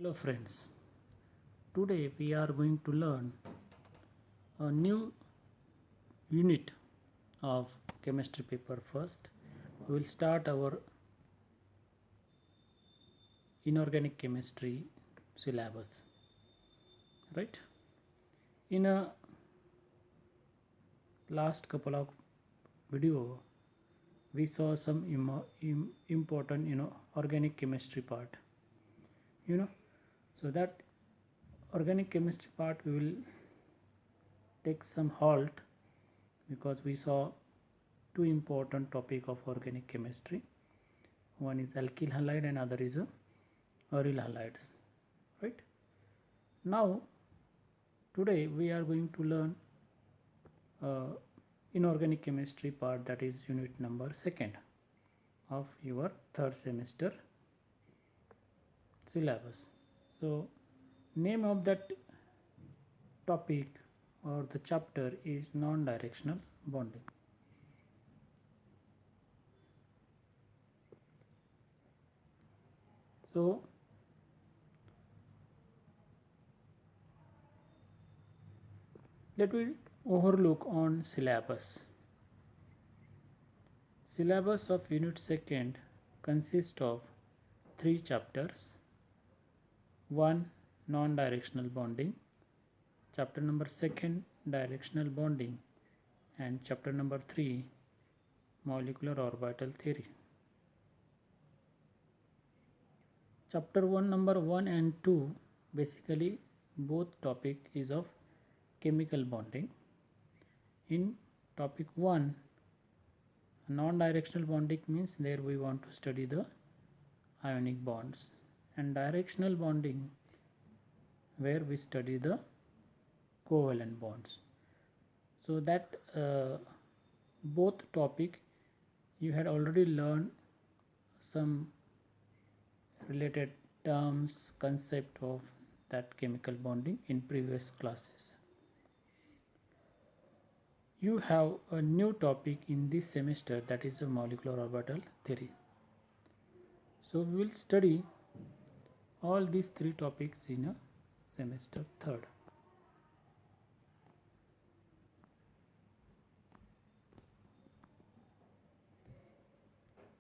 Hello friends, today we are going to learn a new unit of chemistry paper. First, we will start our inorganic chemistry syllabus, right? In a last couple of video, we saw some important organic chemistry part, you know so that organic chemistry part we will take some halt because we saw two important topic of organic chemistry. One is alkyl halide and other is aryl halides, right? Now today we are going to learn inorganic chemistry part, that is unit number 2nd of your 3rd semester syllabus. So name of that topic or the chapter is non-directional bonding. So let me overlook on syllabus. Syllabus of unit 2nd consists of 3 chapters. 1. Non-directional bonding, chapter number 2nd directional bonding, and chapter number 3 molecular orbital theory. Chapter 1 number 1 and 2, basically both topic is of chemical bonding. In topic 1, non-directional bonding means there we want to study the ionic bonds, and directional bonding where we study the covalent bonds. So that both topic you had already learned some related terms, concept of that chemical bonding in previous classes. You have a new topic in this semester, that is a molecular orbital theory. So we will study all these 3 topics in a semester 3rd.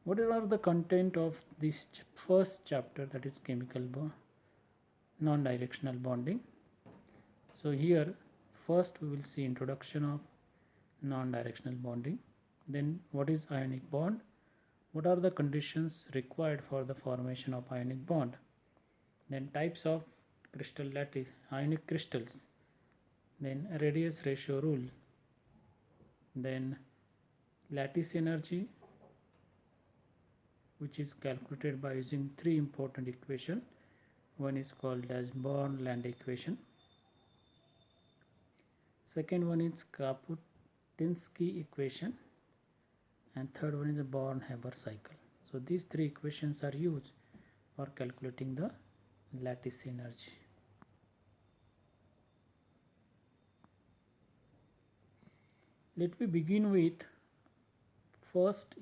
What are the content of this first chapter, that is chemical non-directional bonding? So here first we will see introduction of non-directional bonding, then what is ionic bond, what are the conditions required for the formation of ionic bond, then types of crystal lattice ionic crystals, then radius ratio rule, then lattice energy, which is calculated by using 3 important equations. One is called as Born-Land equation, second one is Kaputinsky equation, and third one is a Born-Haber cycle. So these 3 equations are used for calculating the lattice energy. Let me begin with first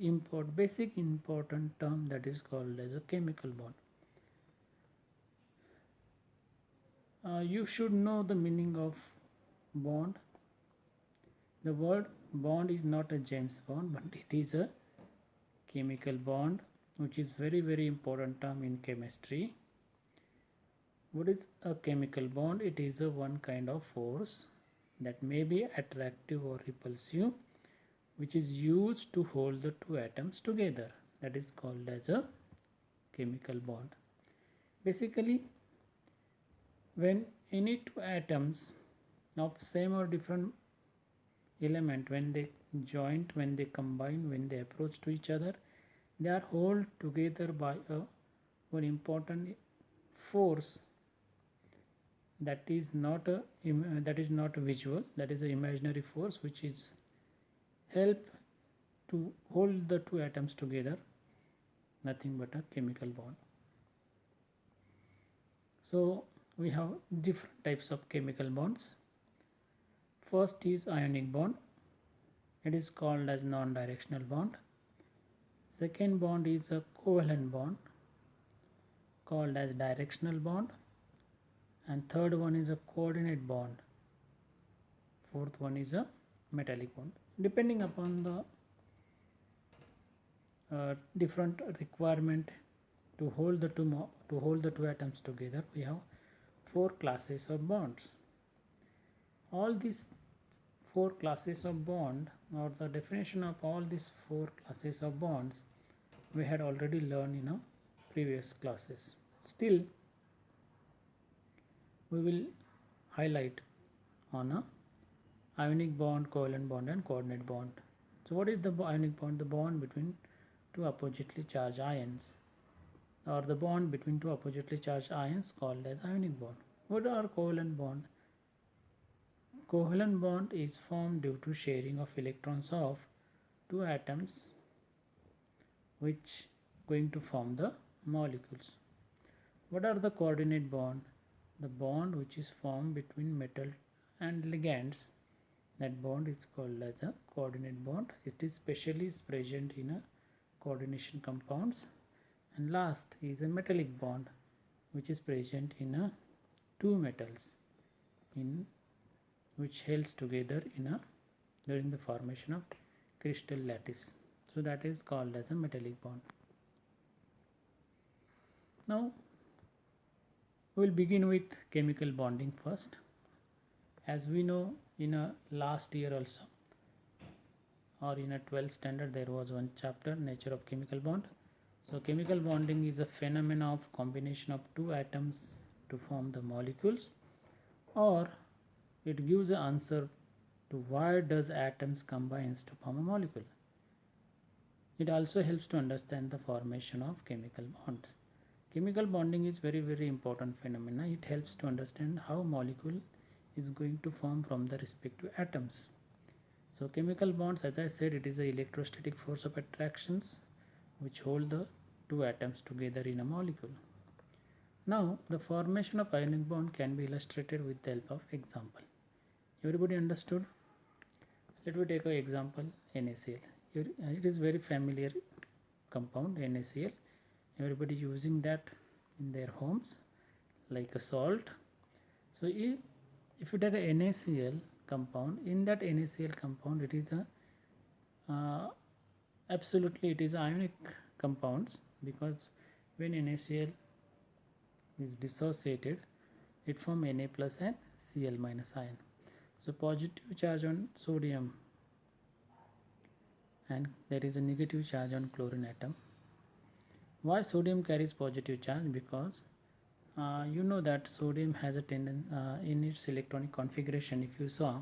basic important term, that is called as a chemical bond. You should know the meaning of bond. The word bond is not a James Bond, but it is a chemical bond, which is very important term in chemistry. What is a chemical bond? It is a one kind of force that may be attractive or repulsive, which is used to hold the 2 atoms together. That is called as a chemical bond. Basically, when any 2 atoms of same or different element, when they joint, when they combine, when they approach to each other, they are held together by one important force that is not a visual, that is an imaginary force, which is help to hold the 2 atoms together, nothing but a chemical bond. So we have different types of chemical bonds. First is ionic bond. It is called as non-directional bond. Second bond is a covalent bond called as directional bond, and third one is a coordinate bond, fourth one is a metallic bond. Depending upon the different requirement to hold the two atoms together, we have four classes of bonds. All these four classes of bond, or the definition of all these four classes of bonds, we had already learned in our previous classes. Still, we will highlight on a ionic bond, covalent bond and coordinate bond. So what is the ionic bond? The bond between two oppositely charged ions, or the bond between two oppositely charged ions called as ionic bond. What are covalent bond? Covalent bond is formed due to sharing of electrons of two atoms which going to form the molecules. What are the coordinate bond? The bond which is formed between metal and ligands. That bond is called as a coordinate bond. It is specially present in a coordination compounds. And last is a metallic bond which is present in a two metals in which holds together in a during the formation of crystal lattice. So that is called as a metallic bond. Now we will begin with chemical bonding first. As we know, in a last year also, or in a 12th standard, there was one chapter, nature of chemical bond. So chemical bonding is a phenomenon of combination of two atoms to form the molecules, or it gives an answer to why does atoms combines to form a molecule. It also helps to understand the formation of chemical bonds. Chemical bonding is very important phenomena. It helps to understand how molecule is going to form from the respective atoms. So chemical bonds, as I said, it is the electrostatic force of attractions which hold the two atoms together in a molecule. Now the formation of ionic bond can be illustrated with the help of example. Everybody understood? Let me take an example, NaCl. It is very familiar compound, NaCl. Everybody using that in their homes like a salt. So if you take a NaCl compound, in that NaCl compound it is a absolutely it is ionic compounds, because when NaCl is dissociated, it form Na plus and Cl minus ion. So positive charge on sodium and there is a negative charge on chlorine atom. Why sodium carries positive charge? Because you know that sodium has a tendency in its electronic configuration. If you saw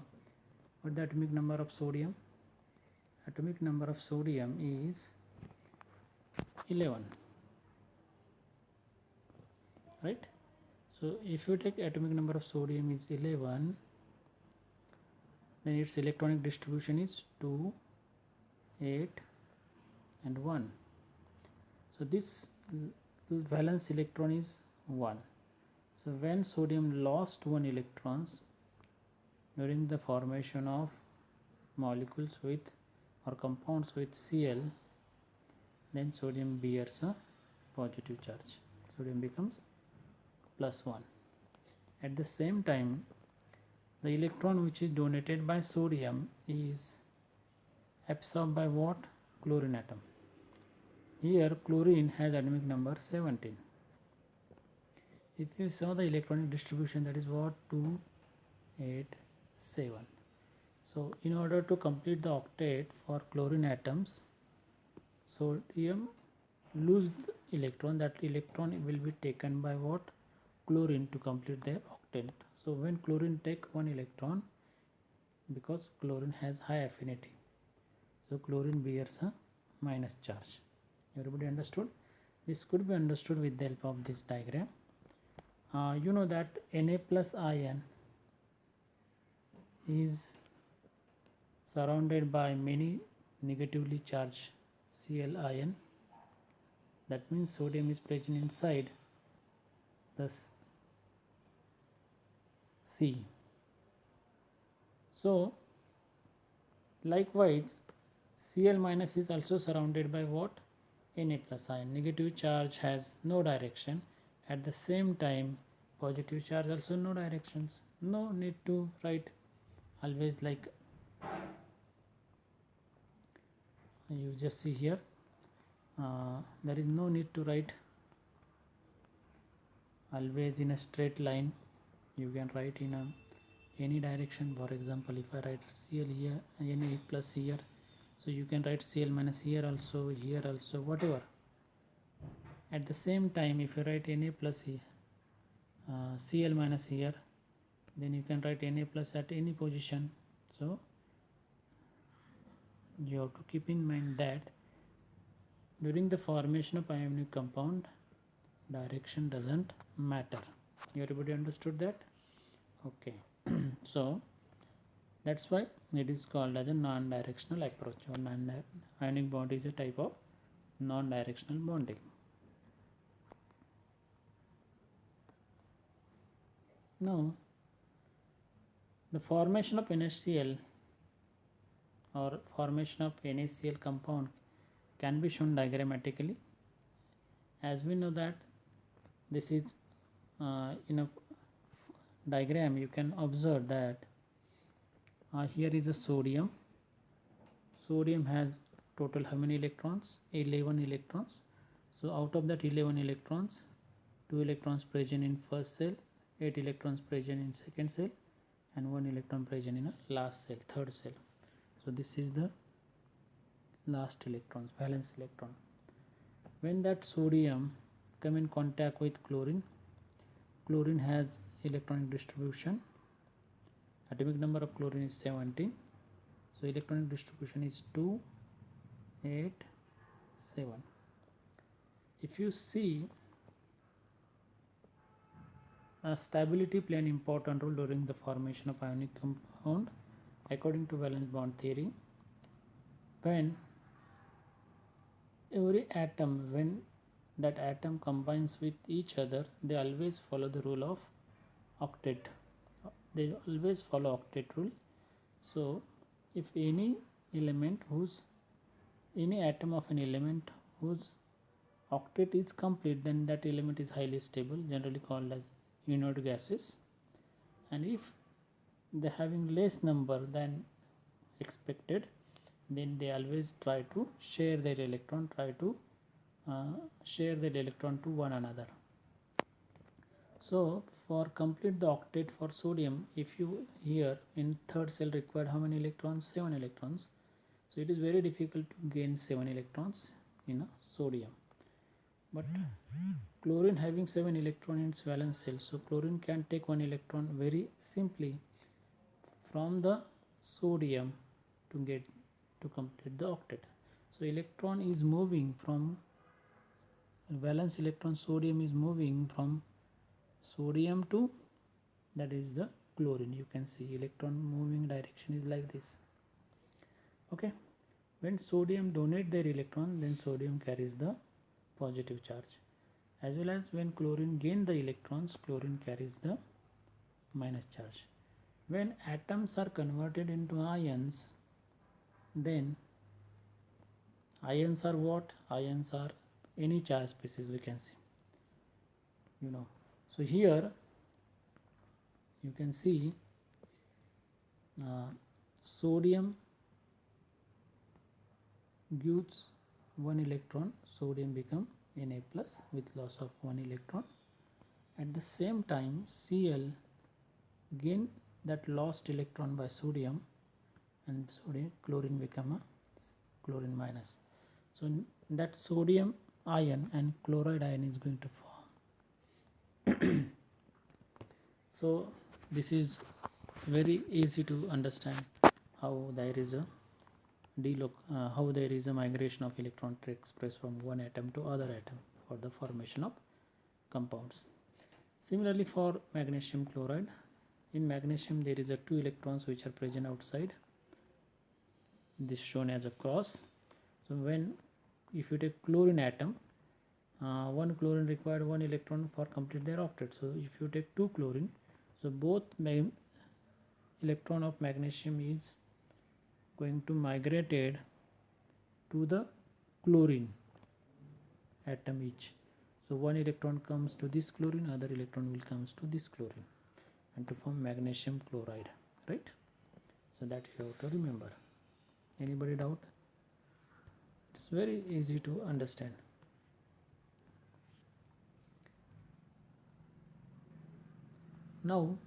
what the atomic number of sodium, atomic number of sodium is 11, right? So if you take atomic number of sodium is 11, then its electronic distribution is 2, 8 and 1. So this valence electron is 1. So when sodium lost 1 electrons during the formation of molecules with or compounds with Cl, then sodium bears a positive charge. Sodium becomes plus 1. At the same time, the electron which is donated by sodium is absorbed by what? Chlorine atom. Here chlorine has atomic number 17. If you saw the electronic distribution, that is what? 2, 8, 7. So in order to complete the octet for chlorine atoms, sodium lose the electron. That electron will be taken by what? Chlorine to complete their octet. So when chlorine take one electron, because chlorine has high affinity, so chlorine bears a minus charge. Everybody understood? This could be understood with the help of this diagram. You know that Na plus ion is surrounded by many negatively charged Cl ion. That means sodium is present inside the C. So likewise Cl minus is also surrounded by what? Na plus ion. Negative charge has no direction. At the same time, Positive charge also no directions, no need to write. Always like you just see here, there is no need to write always in a straight line. You can write in any direction. For example, if I write Cl here, Na plus here, so you can write Cl minus here also, whatever. At the same time, if you write Na plus here, Cl minus here, then you can write Na plus at any position. So you have to keep in mind that during the formation of ionic compound, direction doesn't matter. Everybody understood that? Okay. So that's why it is called as a non-directional approach, or ionic bond is a type of non-directional bonding. Now the formation of NaCl or formation of NaCl compound can be shown diagrammatically. As we know that this is in a diagram, you can observe that here is a sodium. Sodium has total how many electrons? 11 electrons. So out of that 11 electrons, 2 electrons present in first cell, 8 electrons present in second cell, and 1 electron present in a last cell, third cell. So this is the last electrons, valence electron. When that sodium come in contact with chlorine, chlorine has electronic distribution. Atomic number of chlorine is 17. So electronic distribution is 2, 8, 7. If you see, stability play an important role during the formation of ionic compound according to valence bond theory. When every atom, when that atom combines with each other, they always follow the rule of octet. They always follow octet rule. So if any element any atom of an element whose octet is complete, then that element is highly stable, generally called as inert gases. And if they having less number than expected, then they always try to share their electron, to one another. So for complete the octet for sodium, if you here in third cell required how many electrons? 7 electrons. So it is very difficult to gain 7 electrons in a sodium. But chlorine having 7 electrons in its valence shell, so chlorine can take 1 electron very simply from the sodium to complete the octet. So electron is moving from valence electron, sodium is moving from sodium to, that is the chlorine. You can see electron moving direction is like this. Okay, when sodium donate their electron, then sodium carries the positive charge, as well as when chlorine gain the electrons, chlorine carries the minus charge. When atoms are converted into ions, then ions are what? Ions are any charge species, we can see, so here you can see sodium gives 1 electron, sodium become Na plus with loss of 1 electron. At the same time, Cl gain that lost electron by sodium, and chlorine become a chlorine minus. So that sodium ion and chloride ion is going to form. So this is very easy to understand how there is a migration of electron takes place from one atom to other atom for the formation of compounds. Similarly, for magnesium chloride, in magnesium there is a 2 electrons which are present outside, this shown as a cross. So if you take chlorine atom, one chlorine required 1 electron for complete their octet. So if you take 2 chlorine, so both electron of magnesium is going to migrated to the chlorine atom each. So one electron comes to this chlorine, other electron will comes to this chlorine, and to form magnesium chloride, right? So that you have to remember. Anybody doubt? It's very easy to understand. Now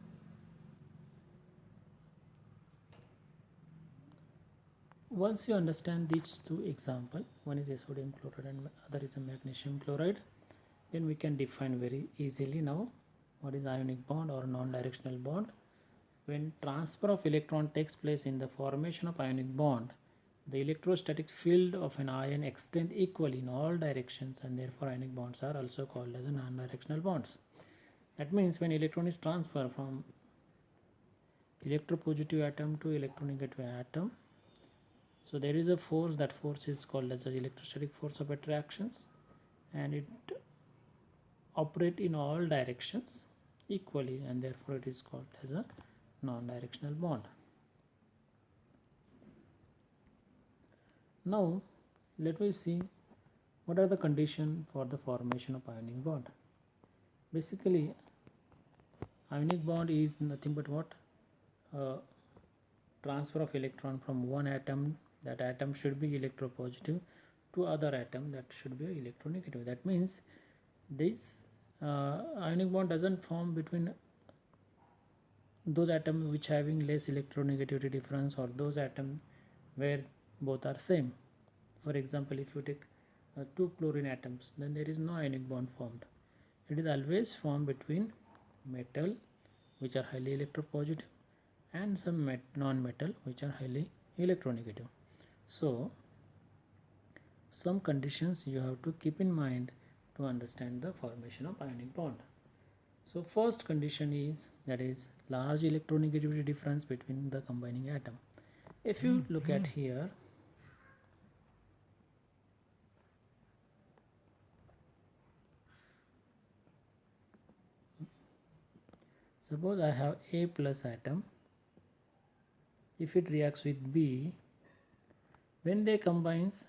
once you understand these two examples, one is a sodium chloride and other is a magnesium chloride, then we can define very easily now what is ionic bond or non-directional bond. When transfer of electron takes place in the formation of ionic bond, the electrostatic field of an ion extends equally in all directions, and therefore ionic bonds are also called as non-directional bonds. That means when electron is transferred from electropositive atom to electronegative atom, so there is a force, that force is called as the electrostatic force of attractions, and it operates in all directions equally, and therefore it is called as a non-directional bond. Now let me see what are the conditions for the formation of ionic bond. Basically, ionic bond is nothing but what? Transfer of electron from one atom, that atom should be electropositive, to other atom, that should be electronegative. That means this ionic bond doesn't form between those atoms which having less electronegativity difference or those atoms where both are same. For example, if you take two chlorine atoms, then there is no ionic bond formed. It is always formed between metal which are highly electropositive and some non-metal which are highly electronegative. So some conditions you have to keep in mind to understand the formation of ionic bond. So first condition is, that is, large electronegativity difference between the combining atom. If you look at here, suppose I have A plus atom. If it reacts with B, when they combines,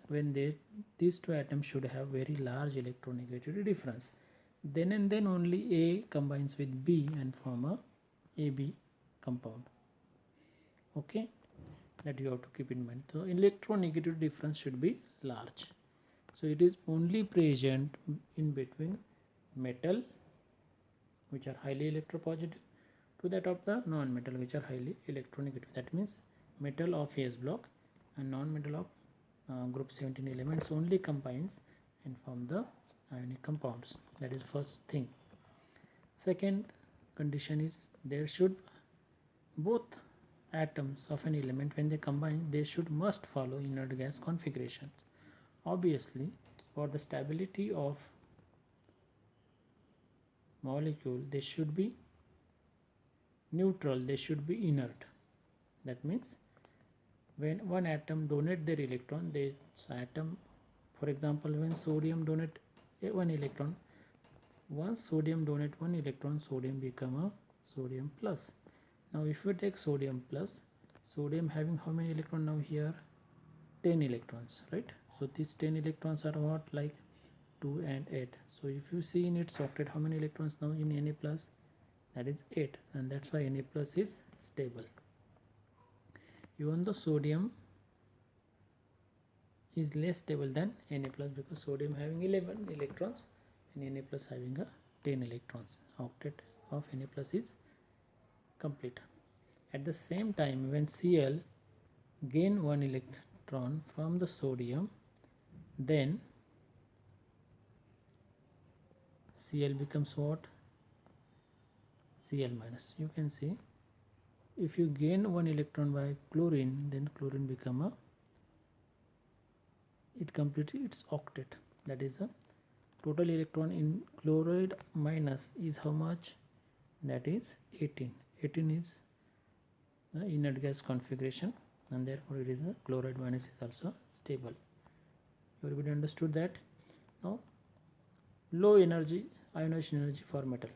these two atoms should have very large electronegativity difference. Then and then only A combines with B and form a AB compound. Okay, that you have to keep in mind. So electronegativity difference should be large. So it is only present in between metal which are highly electropositive to that of the non-metal which are highly electronegative. That means metal of S block and non-metal of group 17 elements only combines and form the ionic compounds. That is first thing. Second condition is, there should both atoms of an element, when they combine, they should must follow inert gas configurations. Obviously, for the stability of molecule, they should be neutral, they should be inert. That means when one atom donate their electron, this atom, for example, when sodium donate one electron, once sodium donate one electron, sodium become a sodium plus. Now if we take sodium plus, sodium having how many electrons now here? 10 electrons, right? So these 10 electrons are what, like 2 and 8. So if you see in its octet, how many electrons now in Na plus? That is 8, and that's why Na plus is stable. Even though sodium is less stable than Na plus, because sodium having 11 electrons and Na plus having a 10 electrons. Octet of Na plus is complete. At the same time, when Cl gain one electron from the sodium, then Cl becomes what? Cl minus. You can see, if you gain one electron by chlorine, then chlorine become a, it completely its octet. That is a total electron in chloride minus is how much? That is 18. 18 is the inert gas configuration, and therefore it is a chloride minus is also stable. Everybody understood that? Now low energy ionization energy for metal.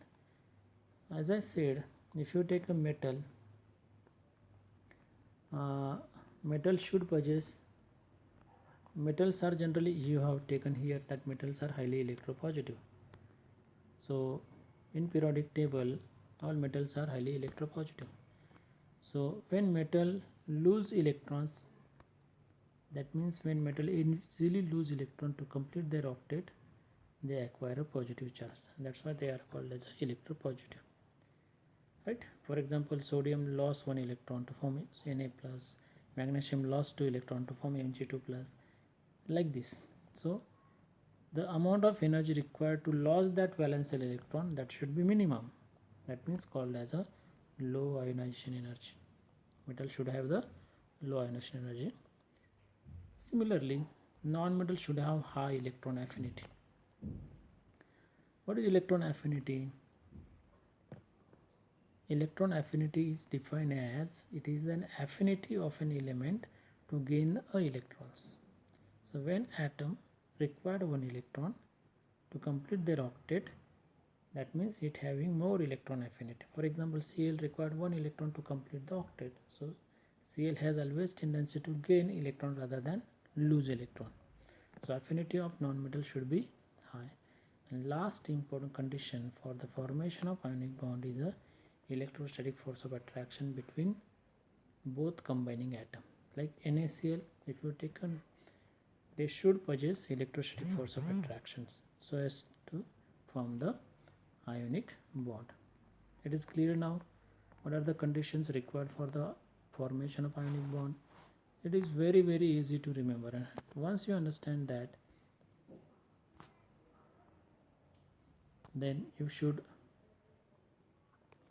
As I said, if you take a metal, metal should possess, metals are generally, you have taken here that metals are highly electropositive. So in periodic table all metals are highly electropositive. So when metal lose electrons, that means when metal easily lose electron to complete their octet, they acquire a positive charge. That's why they are called as electropositive. Right? For example, sodium lost 1 electron to form Na plus, magnesium lost 2 electron to form Mg2 plus, like this. So the amount of energy required to lose that valence electron, that should be minimum. That means called as a low ionization energy. Metal should have the low ionization energy. Similarly, non-metal should have high electron affinity. What is electron affinity? Electron affinity is defined as it is an affinity of an element to gain electrons. So when atom required 1 electron to complete their octet, that means it having more electron affinity. For example, Cl required 1 electron to complete the octet. So Cl has always tendency to gain electron rather than lose electron. So affinity of non-metal should be high. And last important condition for the formation of ionic bond is a electrostatic force of attraction between both combining atom. Like NaCl, if you take a, they should possess electrostatic force of attractions so as to form the ionic bond. It is clear now what are the conditions required for the formation of ionic bond. It is very easy to remember, and once you understand that, then you should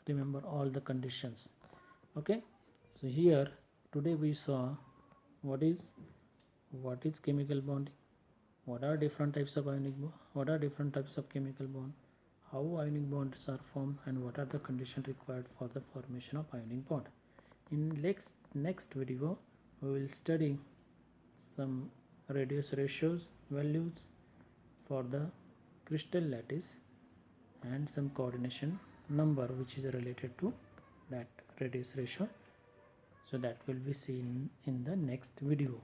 remember all the conditions. Okay, so here today we saw what is chemical bonding, what are different types of ionic bond, what are different types of chemical bond, how ionic bonds are formed, and what are the conditions required for the formation of ionic bond. In next video we will study some radius ratios values for the crystal lattice and some coordination number which is related to that radius ratio. So that will be seen in the next video.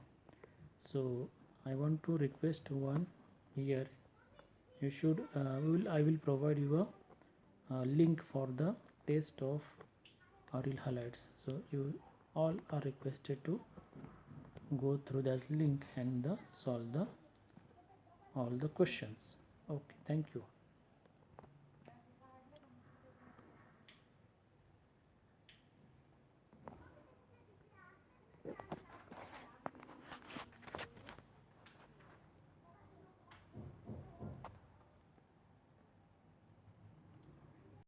So I want to request one here. You should I will provide you a link for the test of aryl halides. So you all are requested to go through that link and solve all the questions. Okay, thank you.